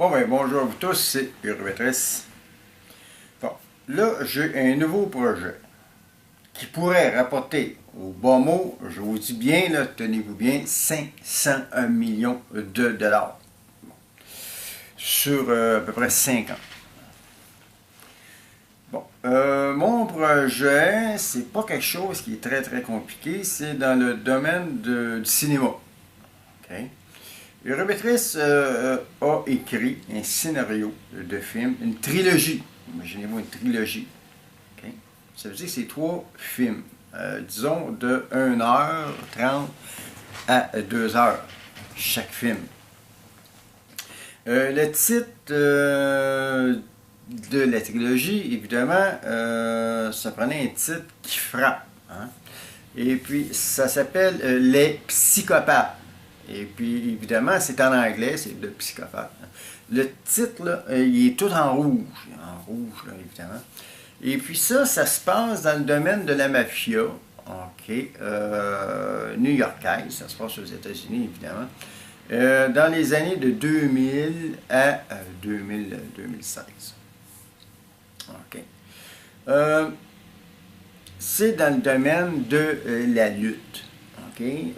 Bon, ben, bonjour à vous tous, c'est Urbetrice. Bon, là, j'ai un nouveau projet qui pourrait rapporter au bas mot, je vous dis bien, là, tenez-vous bien, 501 millions de dollars sur à peu près 5 ans. Bon, mon projet, c'est pas quelque chose qui est très compliqué, c'est dans le domaine du cinéma. Okay? Urbetrice a écrit un scénario de film, une trilogie. Imaginez-vous une trilogie. Okay? Ça veut dire que c'est 3 films, disons de 1h30 à 2h chaque film. Le titre de la trilogie, évidemment, ça prenait un titre qui frappe. Hein? Et puis, ça s'appelle Les Psychopathes. Et puis, évidemment, c'est en anglais, c'est Le Psychopathe. Le titre, là, il est tout en rouge. En rouge, là, évidemment. Et puis ça se passe dans le domaine de la mafia, ok, new-yorkaise, ça se passe aux États-Unis, évidemment, dans les années de 2000 à 2016. Ok. C'est dans le domaine de la lutte. Okay.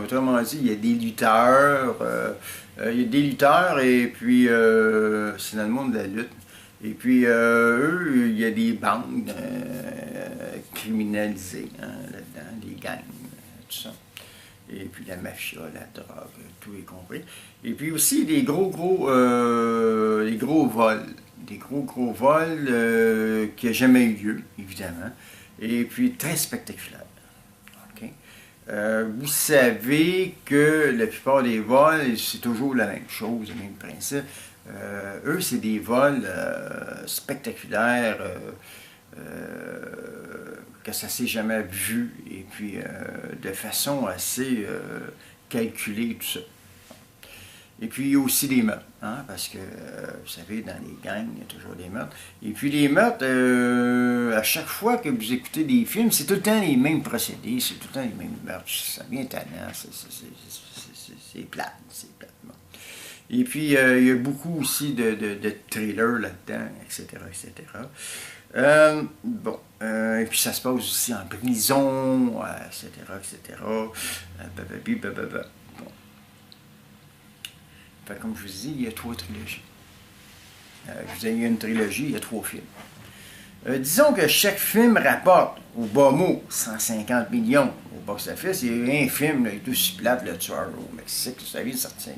Autrement dit, il y a des lutteurs, et puis c'est dans le monde de la lutte. Et puis eux, il y a des bandes criminalisées hein, là-dedans, des gangs, tout ça. Et puis la mafia, la drogue, tout est compris. Et puis aussi des gros vols. Des gros vols qui n'ont jamais eu lieu, évidemment. Et puis très spectaculaires. Vous savez que la plupart des vols, c'est toujours la même chose, le même principe. Eux, c'est des vols spectaculaires que ça ne s'est jamais vu et puis de façon assez calculée, tout ça. Et puis, il y a aussi des meurtres, hein, parce que, vous savez, dans les gangs, il y a toujours des meurtres. Et puis, les meurtres, à chaque fois que vous écoutez des films, c'est tout le temps les mêmes procédés, c'est tout le temps les mêmes meurtres. Ça devient tannant, c'est plate, bon. Et puis, il y a beaucoup aussi de thrillers là-dedans, etc., bon, et puis ça se passe aussi en prison, etc. Bon. Fait, comme je vous dis, il y a 3 trilogies. Vous avez une trilogie, il y a 3 films. Disons que chaque film rapporte, au bas mot, 150 millions au box-office. Il y a un film, là, il est aussi plate, Le Tueur au Mexique, vous savez, sorti.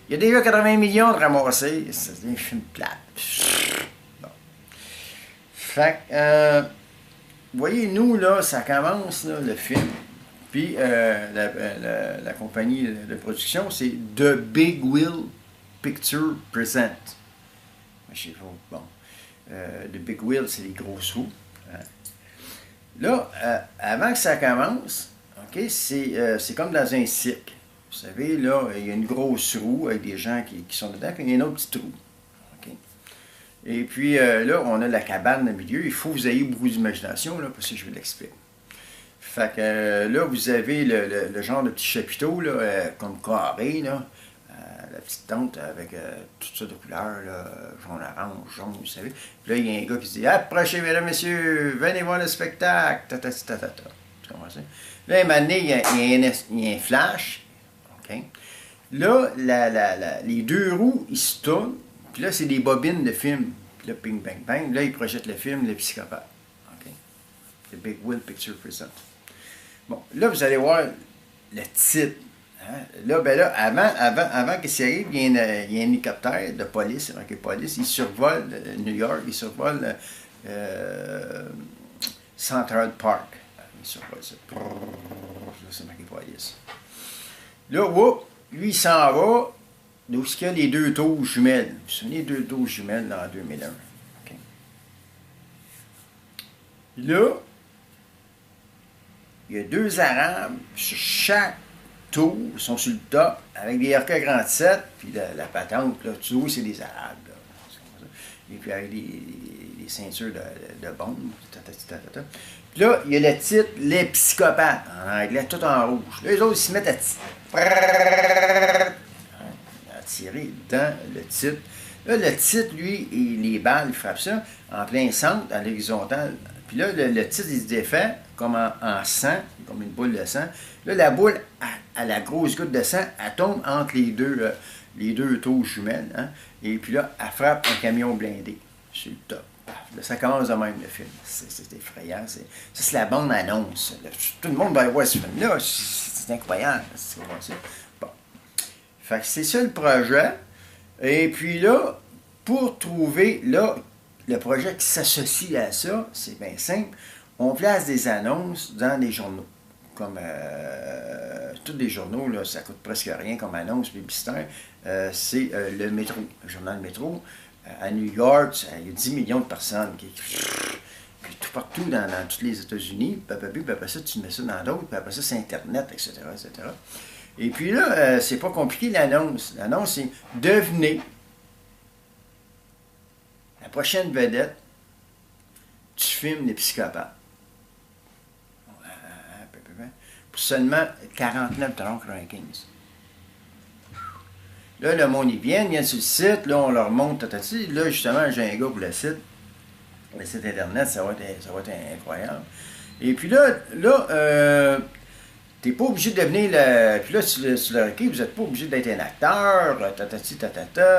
Il y a déjà 80 millions de ramassés. C'est un film plate. Bon. Fait que, voyez, nous, là, ça commence, là, le film. Puis, la compagnie de production, c'est The Big Wheel Picture Present. Je sais pas, bon. The Big Wheel, c'est les grosses roues. Hein. Là, avant que ça commence, okay, c'est comme dans un cirque. Vous savez, là, il y a une grosse roue avec des gens qui sont dedans, puis il y a une autre petite roue. Okay. Et puis, là, on a la cabane au milieu. Il faut que vous ayez beaucoup d'imagination, là, parce que je vais l'expliquer. Fait que là, vous avez le genre de petit chapiteau, là, comme carré, là, la petite tente avec toutes sortes de couleurs, là, jaune, orange, jaune, vous savez. Puis là, il y a un gars qui se dit « Approchez, mesdames, messieurs, venez voir le spectacle! » Tu comprends ça? Là, à un moment donné, il y a un flash. Okay. Là, les 2 roues, ils se tournent. Puis là, c'est des bobines de film. Puis là, ping, bang, bang. Là, ils projettent le film « Le Psychopathe ». Okay. The Big Wheel Picture Present. Bon, là, vous allez voir le titre. Hein? Là, ben là, avant que ça arrive, il y a un hélicoptère de police, marqué police, il survole New York, il survole Central Park. Il survole ça. Là, c'est marqué police. Là, whoop, lui, il s'en va d'où il y a les 2 tours jumelles. Vous vous souvenez, 2 tours jumelles en 2001. Okay. Là, il y a 2 Arabes sur chaque tour, ils sont sur le top, avec des RK-47, puis la patente, là, tout haut, c'est des Arabes. Là. Et puis avec des ceintures de bombes. Puis là, il y a le titre « Les psychopathes », en anglais, tout en rouge. Là, les autres, ils se mettent à tirer. tirer dans le titre. Là, le titre, lui, les balles, il frappe ça en plein centre, à l'horizontale. Puis là, le titre, il se défait comme en sang, comme une boule de sang. Là, la boule, à la grosse goutte de sang, elle tombe entre les deux taux jumelles. Hein? Et puis là, elle frappe un camion blindé. C'est le top. Là, ça commence de même, le film. C'est effrayant. Ça, c'est la bande-annonce. Tout le monde va voir ce film-là. C'est incroyable. Bon. Fait que c'est ça le projet. Et puis là, pour trouver là, le projet qui s'associe à ça, c'est bien simple. On place des annonces dans les journaux. Comme tous les journaux, là, ça coûte presque rien comme annonce publicitaire. C'est le métro, le journal Métro. À New York, il y a 10 millions de personnes qui tout partout dans tous les États-Unis. Puis après ça, tu mets ça dans d'autres. Puis après ça, c'est Internet, etc., etc. Et puis là, c'est pas compliqué l'annonce. L'annonce, c'est devenez la prochaine vedette, tu filmes les psychopathes. Pour seulement 49,95 $. Là, le monde, ils viennent sur le site, là, on leur montre, tatati. Là, justement, j'ai un gars pour le site Internet, ça va être incroyable. Et puis là, t'es pas obligé de devenir le. Puis là, sur le hockey, vous n'êtes pas obligé d'être un acteur,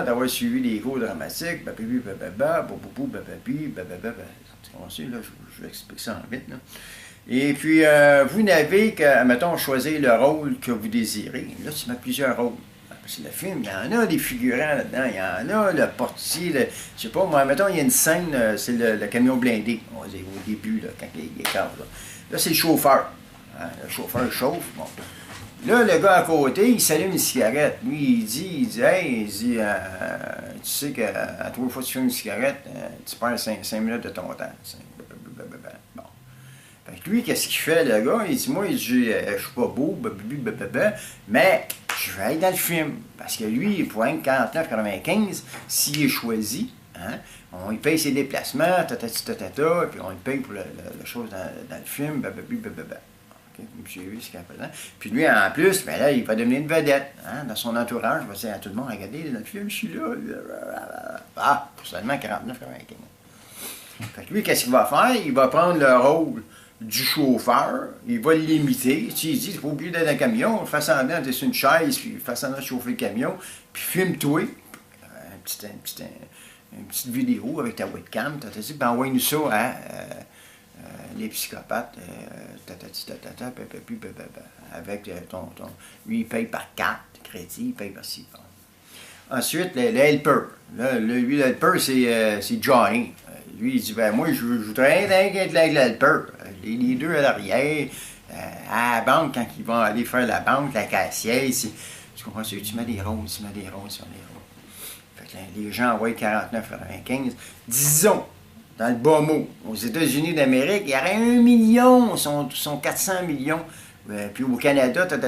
d'avoir suivi des cours dramatiques, je vais expliquer ça en vite, là. Et puis, vous n'avez qu'à, mettons, choisir le rôle que vous désirez. Là, tu mets plusieurs rôles. Parce que le film, il y en a des figurants là-dedans, il y en a le portier, je sais pas, moi, mettons, il y a une scène, c'est le camion blindé, on va dire, au début, là, quand il est calme. Là, c'est le chauffeur. Hein, le chauffeur chauffe. Bon. Là, le gars à côté, il s'allume une cigarette. Lui, il dit, hey, tu sais qu'à 3 fois que tu fumes une cigarette, tu perds 5 minutes de ton temps. Bon. Fait que lui, qu'est-ce qu'il fait, le gars? Il dit, moi, je suis pas beau, mais je vais être dans le film. Parce que lui, pour 49,95 $, s'il est choisi, hein, on lui paye ses déplacements, puis on lui paye pour la chose dans le film, OK, comme j'ai vu jusqu'à présent. Puis lui, en plus, ben là, il va devenir une vedette. Hein, dans son entourage, il va dire à tout le monde, regardez, dans le film, je suis là. Ah, pour seulement 49,95 $. Fait que lui, qu'est-ce qu'il va faire? Il va prendre le rôle du chauffeur, il va l'imiter. Tu il dit, c'est pas obligé d'être dans le camion, fais semblant d'être sur une chaise, puis fais semblant de chauffer le camion, puis filme-toi, une petite vidéo avec ta webcam, puis envoie-nous ça à les psychopathes, avec ton. Lui, il paye par carte, crédit, il paye par ci. Ensuite, le helper. Là, lui, le helper, c'est Johnny. Lui, il dit, ben moi, je voudrais être l'helper. Les deux à l'arrière, à la banque, quand ils vont aller faire la banque, la caissière, tu comprends, tu mets des rôles. Fait que les gens envoient 49,95 $. Disons, dans le bas mot, aux États-Unis d'Amérique, il y aurait 1 million, sont 400 millions. Puis au Canada, puis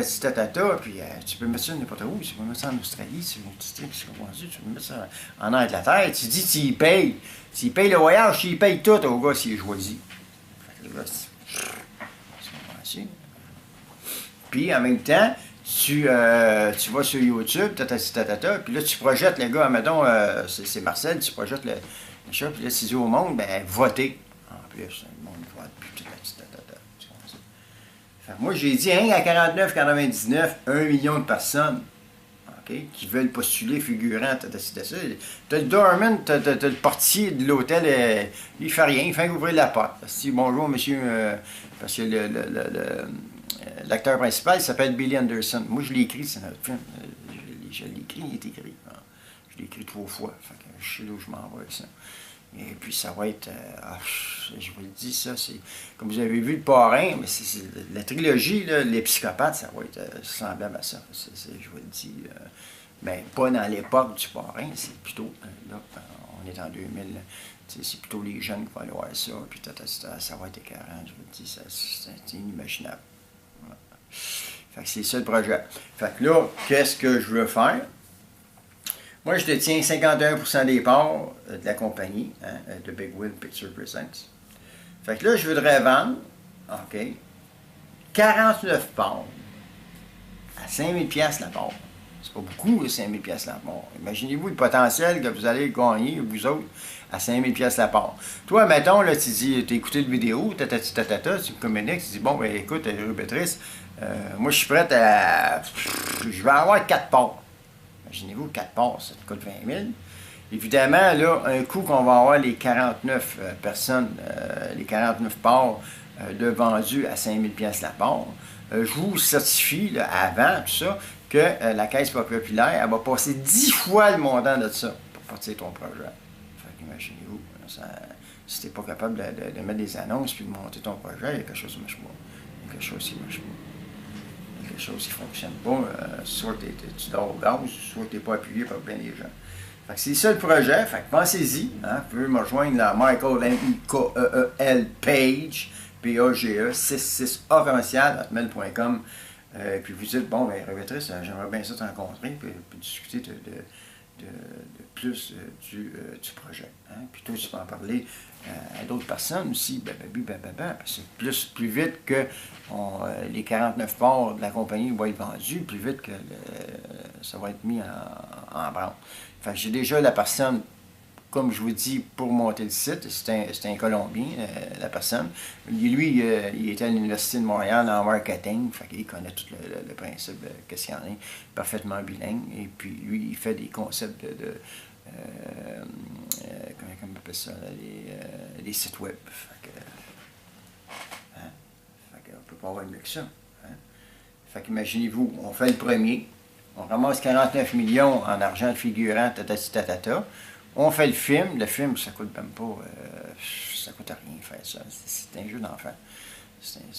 tu peux mettre ça n'importe où, tu peux mettre ça en Australie, tu peux mettre ça en Angleterre, tu dis, tu y payes. S'il paye le voyage, il paye tout au gars s'il est choisi. Puis en même temps, tu vas sur YouTube, puis là tu projettes le gars, mettons, c'est Marcel, tu projettes le chat, puis là tu dis au monde, ben votez. En plus, le monde vote, puis tout moi j'ai dit, hein, à 49,99 $, 1 million de personnes. Qui veulent postuler figurant, t'as le doorman, t'as le portier de l'hôtel, il fait rien, il fait ouvrir la porte. Si bonjour monsieur, parce que l'acteur principal s'appelle Billy Anderson. Moi je l'ai écrit, c'est notre film, je l'ai écrit, il est écrit. Je l'ai écrit 3 fois, fait que je sais où je m'en vais avec ça. Et puis ça va être, je vous le dis, ça, c'est, comme vous avez vu le parrain, mais c'est la trilogie, là, les psychopathes, ça va être semblable à ça. Je vous le dis, mais pas dans l'époque du parrain, c'est plutôt, là, on est en 2000, c'est plutôt les jeunes qui vont aller voir ça, puis ça va être écœurant, je vous le dis, c'est inimaginable. Voilà. Fait que c'est ça le projet. Fait que là, qu'est-ce que je veux faire? Moi, je détiens 51% des parts de la compagnie, hein, de Big Wheel Picture Presents. Fait que là, je voudrais vendre, 49 parts à 5 000 $ la part. C'est pas beaucoup, 5 000 piastres la part. Imaginez-vous le potentiel que vous allez gagner, vous autres, à 5 000 piastres la part. Toi, mettons, là, tu dis, tu as écouté la vidéo, tu me communiques, tu dis, bon, ben écoute, Béatrice, moi, je suis prête à... Je vais avoir 4 parts. Imaginez-vous, 4 parts, ça te coûte 20 000. Évidemment, là, un coup qu'on va avoir les 49 personnes, les 49 parts de vendus à 5 000 piastres la part, je vous certifie, là, avant tout ça, que la Caisse populaire, elle va passer 10 fois le montant de ça pour partir ton projet. Fait qu'imaginez-vous, si tu n'es pas capable de mettre des annonces puis de monter ton projet, il y a quelque chose qui ne marche pas. Il y a quelque chose qui ne marche pas. Il y a quelque chose qui ne fonctionne pas. Soit tu dors au gaz, soit tu n'es pas appuyé par bien les gens. Fait que c'est ça le projet. Fait que pensez-y. Hein, vous pouvez me rejoindre dans Michael M-I-K-E-E-L Page, P-A-G-E 66a@mail.com. Puis vous dites, bon, ben, Béatrice, j'aimerais bien ça te rencontrer, puis discuter de plus du projet. Hein? Puis toi, tu peux en parler à d'autres personnes aussi, parce que plus vite que les 49 parts de la compagnie vont être vendus, plus vite que ça va être mis en branle. Fait que j'ai déjà la personne, comme je vous dis, pour monter le site. C'est un Colombien, la personne. Lui, il était à l'Université de Montréal en marketing, fait qu'il connaît tout le principe de qu'est-ce qu'il y en a, parfaitement bilingue. Et puis, lui, il fait des concepts comment on appelle ça, les sites web. Fait que, on peut pas avoir mieux que ça. Hein? Fait qu'imaginez-vous, on fait le premier, on ramasse 49 millions en argent de figurant, tatata. On fait le film, ça coûte même pas, ça coûte rien faire ça, c'est un jeu d'enfant. C'est un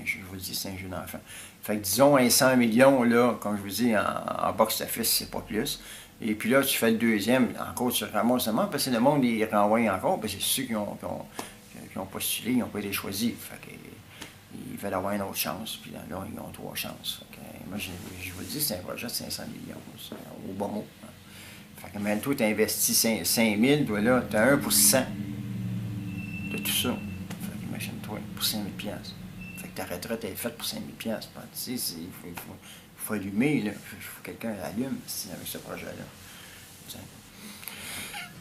jeu, je vous le dis, c'est un jeu d'enfant. Fait que disons un 100 millions, là, comme je vous dis, en box-office, c'est pas plus. Et puis là, tu fais le deuxième, encore tu ramasses seulement, parce que le monde, il renvoie encore, parce que c'est ceux qui ont postulé, ils n'ont pas été choisis. Fait que, ils veulent avoir une autre chance, puis là, ils ont 3 chances. Fait que, moi, je vous le dis, c'est un projet de 500 millions, c'est au bon mot. Fait que même toi, tu investis 5 000, toi là, tu as 1% de tout ça. Fait qu'imagine-toi, pour 5 000 piastres. Fait que ta retraite est faite pour 5 000 piastres. Tu sais, il faut allumer, là. Il faut que quelqu'un allume avec ce projet-là.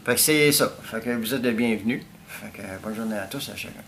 Fait que c'est ça. Fait que vous êtes le bienvenu. Fait que bonne journée à tous, à chacun.